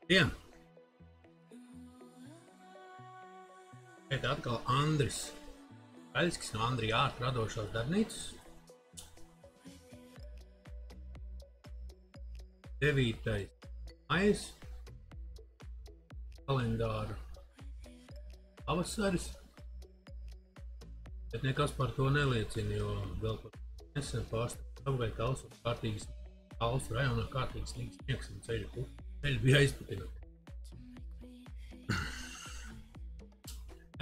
Dien! Šeit atkal Andris Kaļskis no Andrija Ārta radošās darbnīcas. 9. maijs. Kalendāra pavasaris. Bet nekas par to neliecina, jo vēl par nesen pārstāv apgaita Talsu rajonā kārtīgs sniegs sniegs un ceļi bija aizputināti.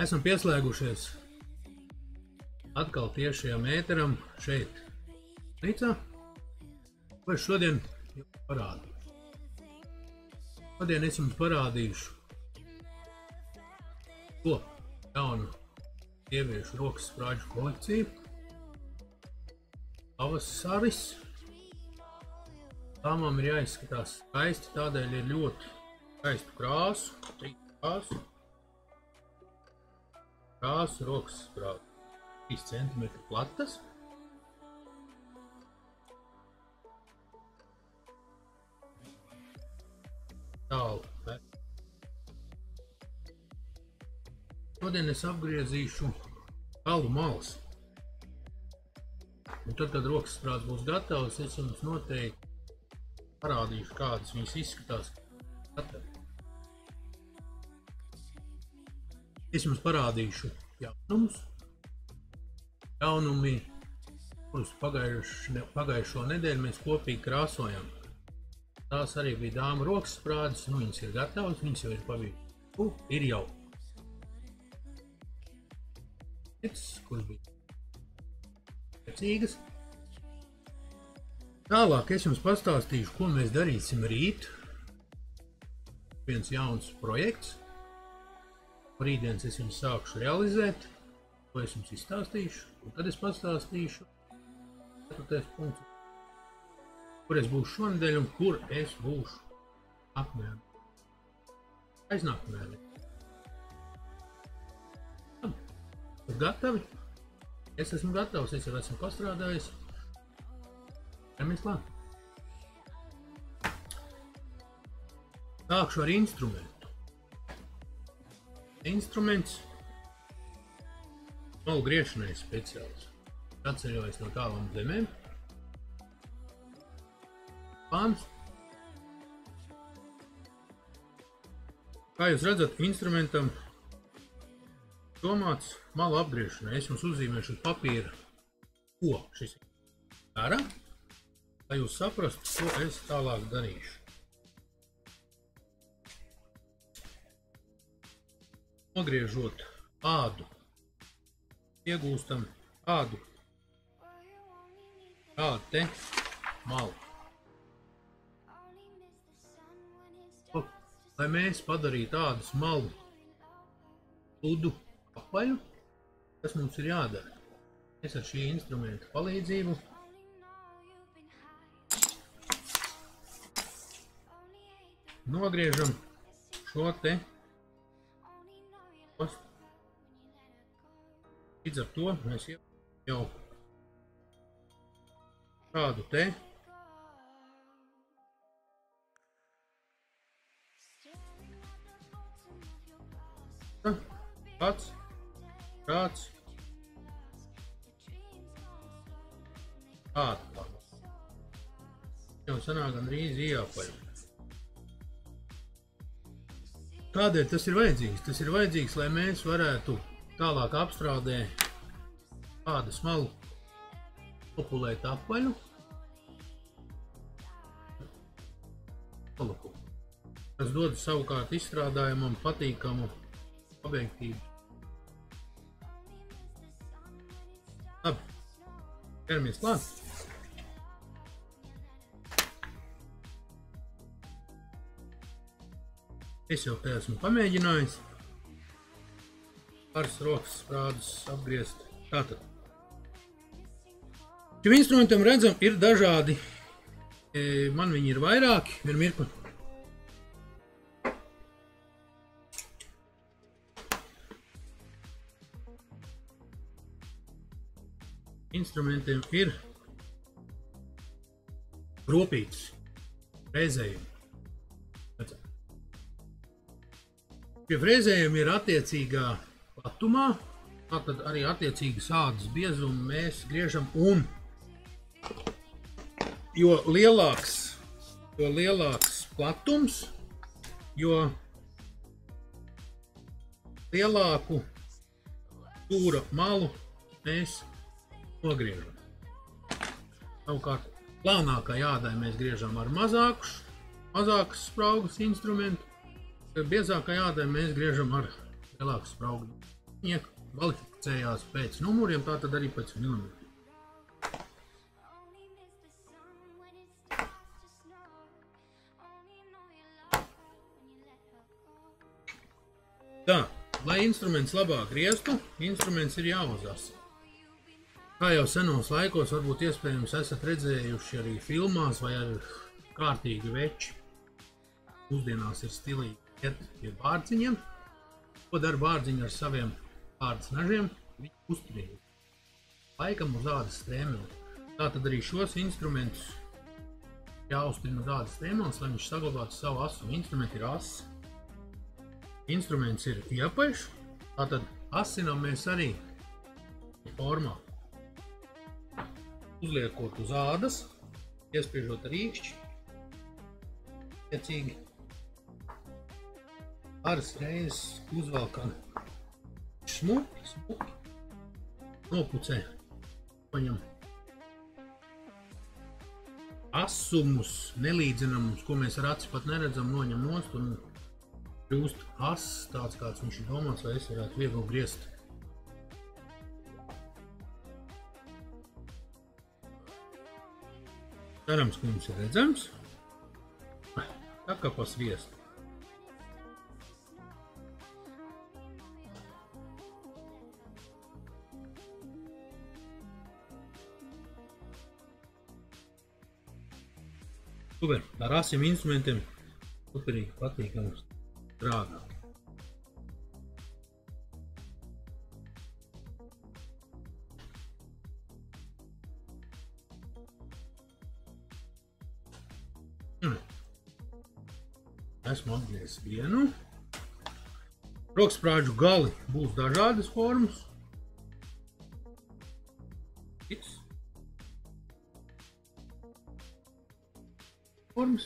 Esam pieslēgušies atkal tiešajam ēteram šeit Nicā, ko es šodien jums parādīšu. Šodien es jums parādīšu to jaunu sieviešu rokas sprāģu kolekciju. Pavasaris. Tāmām ir jāizskatās skaisti, tādēļ ir ļoti skaistu krāsu, 3 krāsu. Krāsu rokas sprāģu 3 cm platas. Tālu. Šodien es apgriezīšu galu malas. Un tad, kad rokas sprādzes būs gatavas, es jums noteikti parādīšu, kādas viņas izskatās gatavi. Es jums parādīšu jaunumus. Jaunumi, kurus pagājušo nedēļu mēs kopīgi krāsojam. Tās arī bija dāmu rokas sprādzes, nu viņas ir gatavas, viņas jau ir pavisam. Ir jau kuras bija pēcīgas. Tālāk es jums pastāstīšu, ko mēs darīsim rīt. Viens jauns projekts. Rītdienas es jums sākšu realizēt, ko es jums izstāstīšu. Un tad es pastāstīšu 4. punkts, kur es būšu šonedēļ un kur es būšu apmēram aiznākamajā nedēļā. Jūs gatavi? Es esmu gatavs, es jau esmu pastrādājis. Ķeramies klāt. Sākšu ar instrumentu. Instruments malu griešanai speciāls. Atceļojas no tālām zemēm. Pāns. Kā jūs redzat, instrumentam domāts malu apgriešanai. Es jums uzzīmēšu uz papīra, ko šis dara, lai jūs saprastu, ko es tālāk darīšu. Nogriežot ādu, iegūstam ādu, tādu te malu. Lai mēs padarītu ādas malu pludu apaļu, kas mums ir jādara? Es ar šī instrumenta palīdzību nogriežam šo te postu. Līdz ar to mēs jau šādu te pats, šāds, tādu. Jau sanāk gandrīz ieapaļu. Kādēļ tas ir vajadzīgs? Tas ir vajadzīgs, lai mēs varētu tālāk apstrādē ādas malu populēt apaļu. Tas dod savukārt izstrādājumam patīkamu pabeigtību. Labi, ķeramies klāt. Es jau te esmu pamēģinājis pāris rokas sprādzes apgriezt. Tātad. Šim instrumentam redzam ir dažādi, man viņi ir vairāki, vien mirkli. Instrumentiem ir gropītas, reizējumi. Šie frēzējumi ir attiecīgā platumā, tātad arī attiecīgas ādas biezumu mēs griežam un jo lielāks platums, jo lielāku stūra malu mēs nogriežam. Savukārt, plānākai ādai mēs griežam ar mazākas spraugas instrumentu, biezākai ādai mēs griežam ar lielākas spraugu. Viņa kvalificējās pēc numuriem, tātad arī pēc milimetriem. Tā, lai instruments labāk griestu, instruments ir jāuzasa. Kā jau senos laikos, varbūt iespējams esat redzējuši arī filmās vai ar kārtīgi veči. Mūsdienās ir stilīgi iet pie bārdziņiem. Ko dara bārdziņi ar saviem ādas nažiem? Viņi uzturīgi. Laikam uz ādas strēmēm. Tātad arī šos instrumentus jāuzturina uz ādas strēmēs, lai viņš saglabātu savu asumu. Instrumenti ir asi. Instruments ir iepaļš, tātad asinam mēs arī formā. Uzliekot uz ādas, iespiežot rīkšķi, tiecīgi aras reizes uzvalkam smuki, nopucē, paņem asumus, nelīdzinamus, ko mēs ar aci pat neredzam, noņem nost un kļūst ass, tāds kāds viņš ir domāts, lai es varētu viegli griezt. Cerams, ka mums ir redzams. Tā kā pa sviestu. Super, ar asiem instrumentiem superīgi patīkams strādāt. Esmu apgriezis vienu. Roksprāģu gali būs dažādas formas. Formas.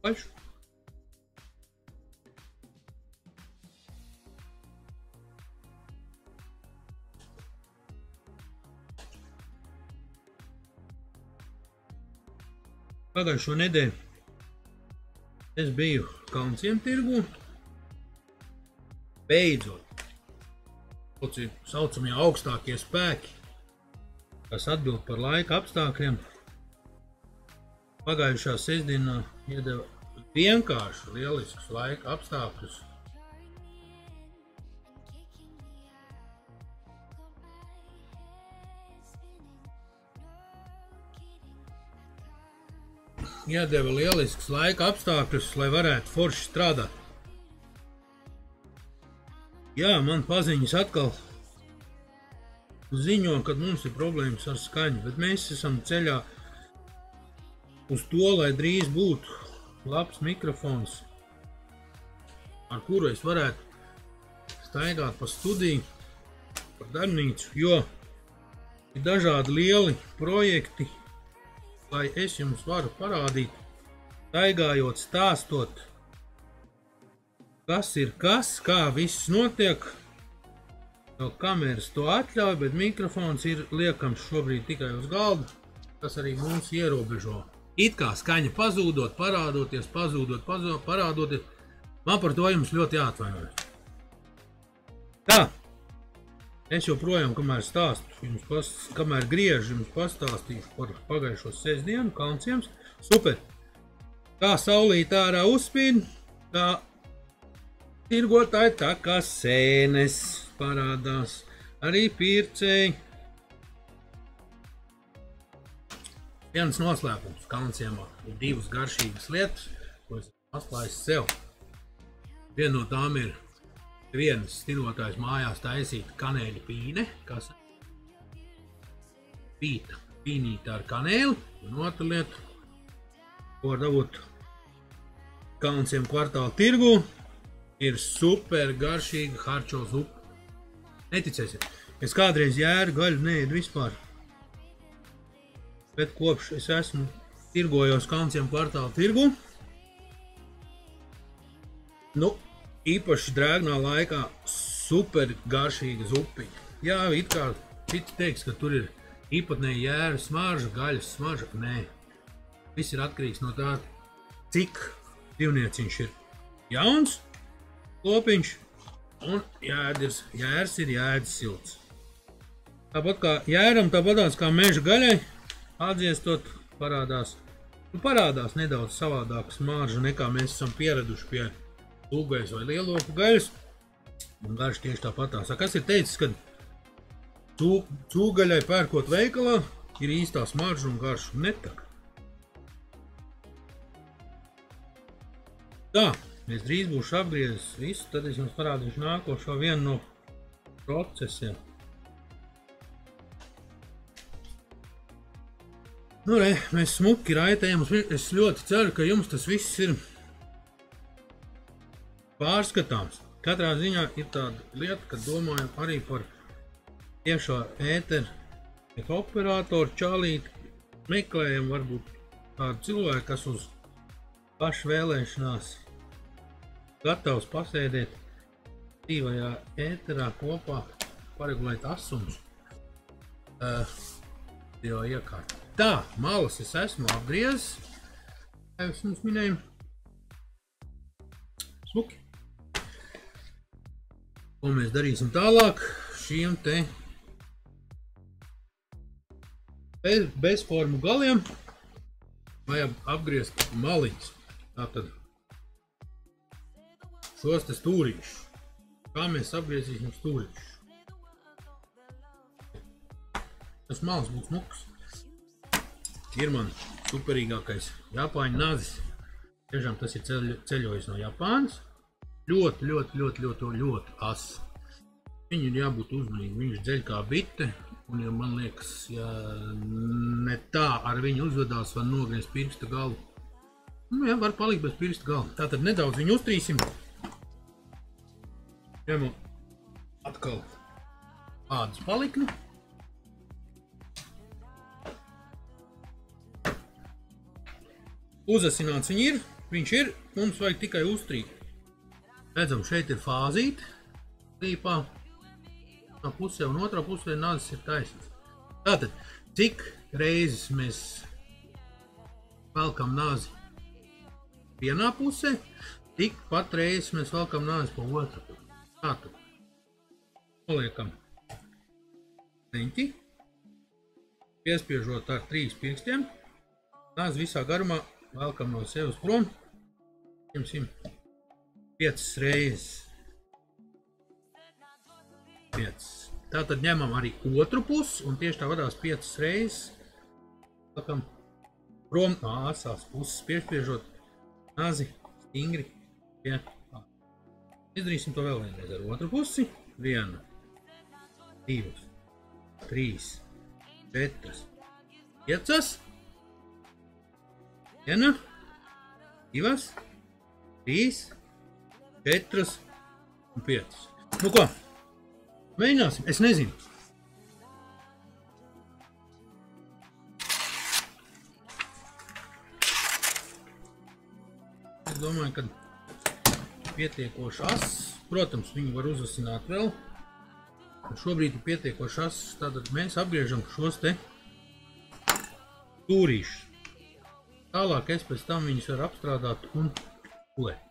Pašu. Pagājušo nedēļu es biju Kalnciem tirgū. Beidzot, saucamie augstākie spēki, kas atbild par laika apstākļiem, pagājušā sestdienā iedeva vienkārši lieliskus laika apstākļus. Iedeva lieliskus laika apstākļus, lai varētu forši strādāt. Jā, man paziņas atkal ziņo, kad mums ir problēmas ar skaņu, bet mēs esam ceļā uz to, lai drīz būtu labs mikrofons, ar kuru es varētu staigāt pa studiju, pa darbnīcu, jo ir dažādi lieli projekti, lai es jums varu parādīt, staigājot, stāstot, kas ir kas, kā viss notiek. Vēl kameras to atļauj, bet mikrofons ir liekams šobrīd tikai uz galda, kas arī mūs ierobežo. It kā skaņa pazūdot, parādoties, pazūdot, parādoties. Man par to jums ļoti jāatvainojas. Tā, es joprojām, kamēr stāstu, kamēr griežu jums pastāstīšu par pagājušo sestdienu Kalnciem. Super! Kā saulīt ārā uzspīd, tā tirgotāji tā kā sēnes parādās, arī pircēji. Viens noslēpums Kalnciemā ir divas garšīgas lietas, ko es atklājis sev. Viena no tām ir vienas tirgotājs mājās taisīta kanēļa pīne, kas pīnīta ar kanēli, un otra lieta ko var dabūt Kalnciem kvartāla tirgu, ir super garšīga harčo zupa. Neticēsiet, es kādreiz jēru gaļu neēdu vispār. Bet kopš es esmu tirgojos Kalnciem kvartāla tirgu, nu, īpaši drēgnā laikā super garšīga zupiņa. Jā, it kā citi teiks, ka tur ir īpatnēji jēra smarža, gaļas smarža. Nē, viss ir atkarīgs no tā, cik dzīvnieciņš ir jauns, lopiņš, un jērs ir jēdz silts. Tāpat kā jēram, tāpatās kā meža gaļai, atdziestot parādās nedaudz savādāka smarža, nekā mēs esam pieraduši pie lūgais vai lielopu gaļas. Un garš tieši tāpatās. Kas ir teicis, ka cūgaļai pērkot veikalā ir īstā smarža un garša? Netaka. Tā, es drīz būšu apgriezis visu, tad es jums parādīšu nākošo vienu no procesiem. Nu, re, mēs smuki raitējam. Es ļoti ceru, ka jums tas viss ir pārskatāms. Katrā ziņā ir tāda lieta, ka domājam arī par tiešā ēteru operatoru čalīti. Meklējam varbūt tādu cilvēku, kas uz pašu vēlēšanās gatavs pasēdēt dzīvajā ēterā kopā, paregulēt asumus. Jau iekārt. Tā, malas es esmu apgriezis, kā es jums minēju. Smuki. Ko mēs darīsim tālāk? Šiem te bezformu galiem vajag apgriezt maliņas. Tātad šos te stūrīšus. Kā mēs apgriezīsim stūrīšus? Tas malas būs smuks. Ir man superīgākais Japāņu nazis. Tiešām tas ir ceļojis no Japānas. Ļoti ass. Viņu ir jābūt uzmanīgi. Viņš dzeļ kā bite. Un, ja man liekas, ja ne tā ar viņu uzvedās, var nogriezt pirksta galu. Nu, jā, var palikt bez pirksta gala. Tātad nedaudz viņu uztrīsim. Ņemu atkal ādas palikni. Uzasināts viņš ir, mums vajag tikai uztrīt. Redzam, šeit ir fāzīte līpā. No pusē un otrā pusē nazis ir taisnīgs. Tātad, cik reizes mēs velkam nazi vienā pusē, tik pat reizes mēs velkam nazi pa otru. Tātad, noliekam leņķi, piespiežot ar 3 pirkstiem, nazi visā garumā velkam no sevis prom, ņemsim 5 reizes. 5. Tātad ņemam arī otru pusi un tieši tā vadās 5 reizes. Velkam prom no āsās puses, piespiežot nazi stingri pie āsās. Izdarīsim to vēl vienreiz ar otru pusi. 1, 2, 3, 4, 5. 1, 2, 3, 4 un 5. Nu ko? Mēģināsim? Es nezinu. Es domāju, ka pietiekoši ass. Protams, viņu var uzasināt vēl. Šobrīd ir pietiekoši ass. Tātad mēs apgriežam šos te stūrīšus. Tālāk es pēc tam viņus varu apstrādāt un pulēt.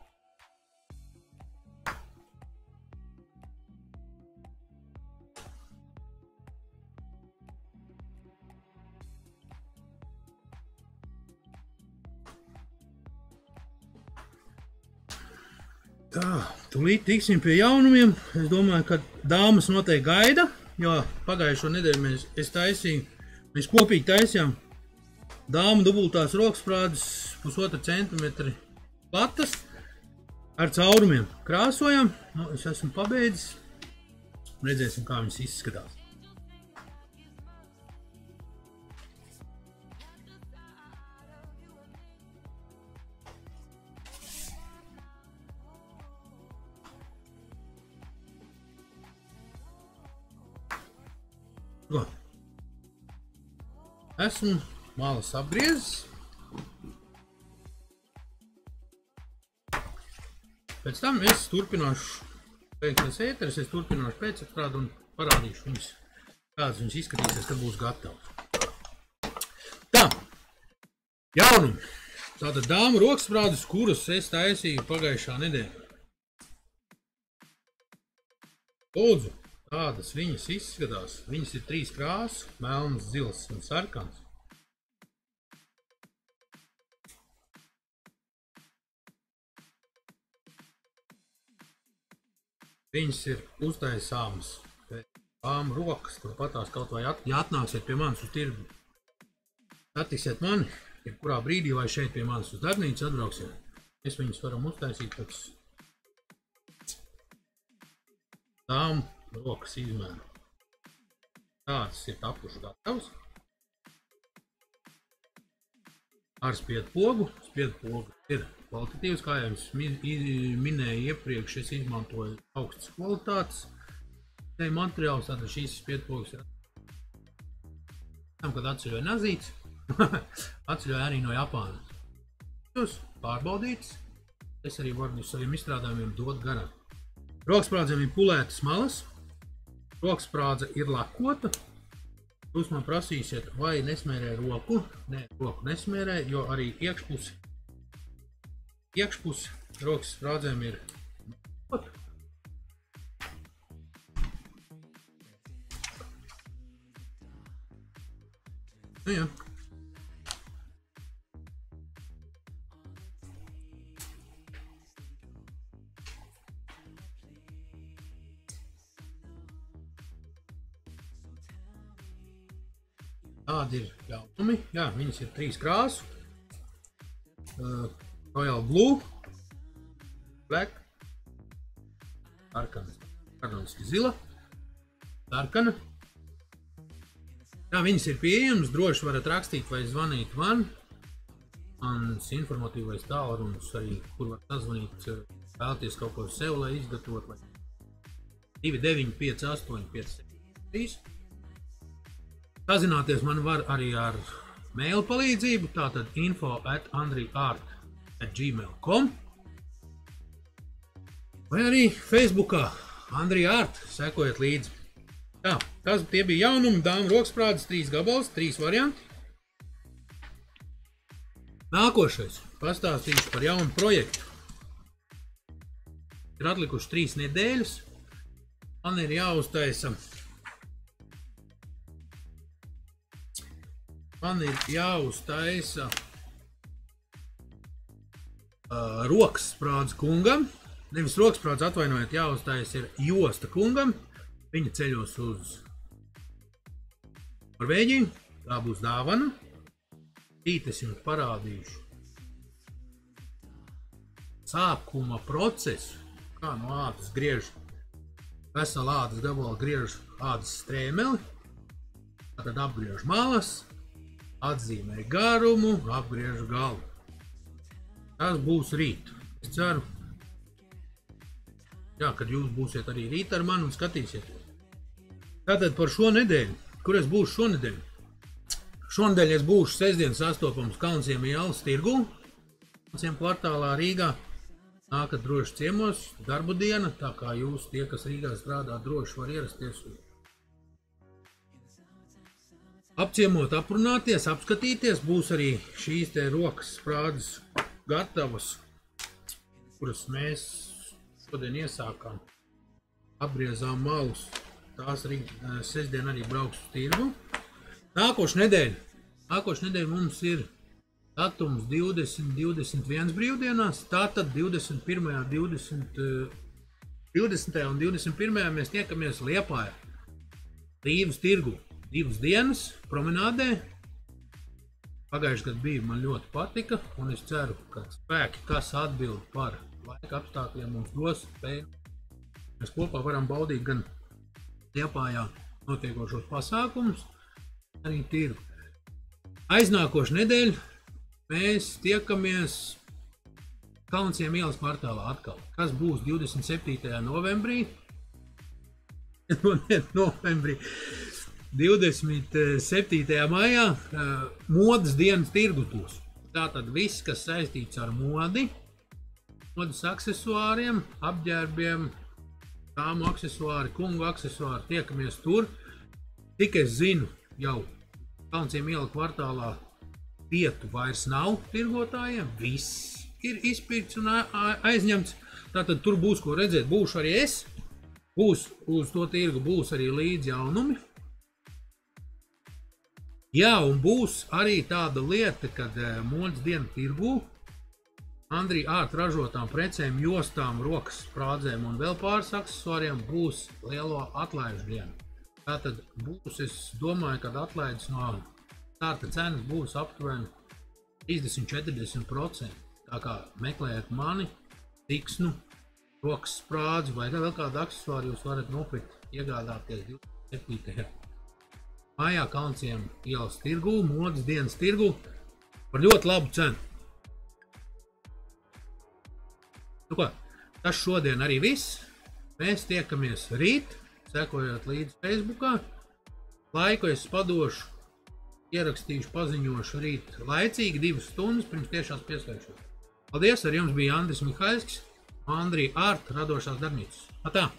Tā, tūlīt tiksim pie jaunumiem. Es domāju, ka dāmas noteikti gaida, jo pagājušo nedēļu mēs kopīgi taisījām dāmu dubultās roksprādes 1,5 centimetri platas ar caurumiem. Krāsojam, nu, es esmu pabeidzis, redzēsim, kā viņas izskatās. Ko? Esmu malas apgriezis. Pēc tam es turpināšu beigties ēteris, es turpināšu pēcapstrādi un parādīšu viņus, kādas viņas izskatīsies, kad būs gatavs. Tā, jaunumi. Tātad dāmu roksprādus, kurus es taisīju pagājušā nedēļā. Lūdzu, tādas viņas izskatās. Viņas ir 3 krāsas, melns, zils un sarkans. Viņas ir uztaisāmas pēc dāmu rokas, turpatās kaut vai ja atnāksiet pie manis uz tirgu. Satiksiet mani, jebkurā brīdī vai šeit pie manis uz darbnīcu atbrauksiet. Mēs viņus varam uztaisīt pēc dāmu rokas izmēru. Tādas ir tapuši gatavs. Ar spiedpogu. Spiedpogu ir kvalitatīvs, kā jau jums minēju iepriekš, es izmantoju augstas kvalitātes materiālus, tātad šīs spiedpogas ir kad atceļoja nazīts, atceļoja arī no Japānas. Jūs pārbaudītas, es arī varu saviem izstrādājumiem dot garām. Roksprādzēm ir pulētas malas, roksprādze ir lakota. Jūs man prasīsiet, vai nesmērē roku. Nē, roku nesmērē, jo arī iekšpus roksprādzēm ir lakota. Nu jā. Tādi ir jautumi. Jā, viņas ir 3 krāsu. Royal Blue, Black, sarkana, kardoniski zila, sarkana. Jā, viņas ir pieejamas, droši varat rakstīt vai zvanīt man. Mans informatīvais tālrunis arī, kur var sazvanīt, vēlties kaut ko sev, lai izgatavot, vai 295853. Sazināties man var arī ar mail palīdzību, tātad info@andriart@gmail.com vai arī Facebookā Andriart, sekojiet līdzi. Jā, tie bija jaunumi, dāmu roksprādes, 3 gabals, 3 varianti. Nākošais, pastāstīšu par jaunu projektu. Ir atlikuši 3 nedēļas. Man ir jāuztaisa roksprādze kungam. Nevis roksprādze, atvainojiet, jāuztaisa ir josta kungam. Viņa ceļos uz Norvēģiju. Tā būs dāvana. Tītes jums parādīšu sākuma procesu, kā no ādas griež, vesela ādas gabala griež ādas strēmeli. Tad apgriež malas, atzīmē garumu, apgriež galu. Tas būs rīt. Es ceru, jā, kad jūs būsiet arī rīt ar mani un skatīsieties. Tātad par šo nedēļu, kur es būšu šonedēļ? Šonedēļ es būšu sestdien sastopams Kalnciem ielas tirgū, Kalnciem kvartālā Rīgā. Nākat droši ciemos, darbu diena, tā kā jūs, tie, kas Rīgā strādā, droši var ierasties. Apciemot, aprunāties, apskatīties, būs arī šīs te rokas sprādes gatavas, kuras mēs šodien iesākām. Apgriezām malus. Tās arī sestdien arī brauks uz tirgu. Nākošu nedēļu mums ir datums 20-21 brīvdienās. Tātad 20. un 21. mēs tiekamies Liepājā. Rīvas tirgu 2 dienas promenādē. Pagājuši gadu bija, man ļoti patika, un es ceru, ka spēki, kas atbild par laika apstākļiem, mums dos spēju. Mēs kopā varam baudīt gan Liepājā notiekošos pasākumus, arī tirgu. Aiznākošu nedēļu mēs tiekamies Kalnciem ielas kvartālā atkal, kas būs 27. novembrī. 27. maijā modes dienas tirgus būs. Tātad viss, kas saistīts ar modi, modes aksesuāriem, apģērbiem, dāmu aksesuāri, kungu aksesuāri, tiekamies tur. Tik es zinu, jau Kalnciem iela kvartālā vietu vairs nav tirgotājiem, viss ir izpirkts un aizņemts. Tātad tur būs ko redzēt, būšu arī es, būs uz to tirgu, būs arī līdz jaunumi. Jā, un būs arī tāda lieta, kad modes dienu tirgu Andrija Art ražotām precēm, jostām, rokas sprādzēm un vēl pāris aksesuāriem būs lielo atlaižu dienu. Tātad būs, es domāju, kad atlaides no starta cenas būs aptuveni 30–40%. Tā kā meklējat mani, tiksnu, rokas sprādzi vai vēl kādu aksesuāru jūs varat nopirkt, iegādāties 27. maijā Kalnciem ielas tirgū, modes dienas tirgū par ļoti labu cenu. Nu ko, tas šodien arī viss. Mēs tiekamies rīt, sekojot līdzi Facebookā. Laiku es padošu, ierakstīšu, paziņošu rīt laicīgi 2 stundas pirms tiešās pieslēgšanas. Paldies, ar jums bija Andris Mihaļskis, Andrija Art, radošās darbnīcas. Atā!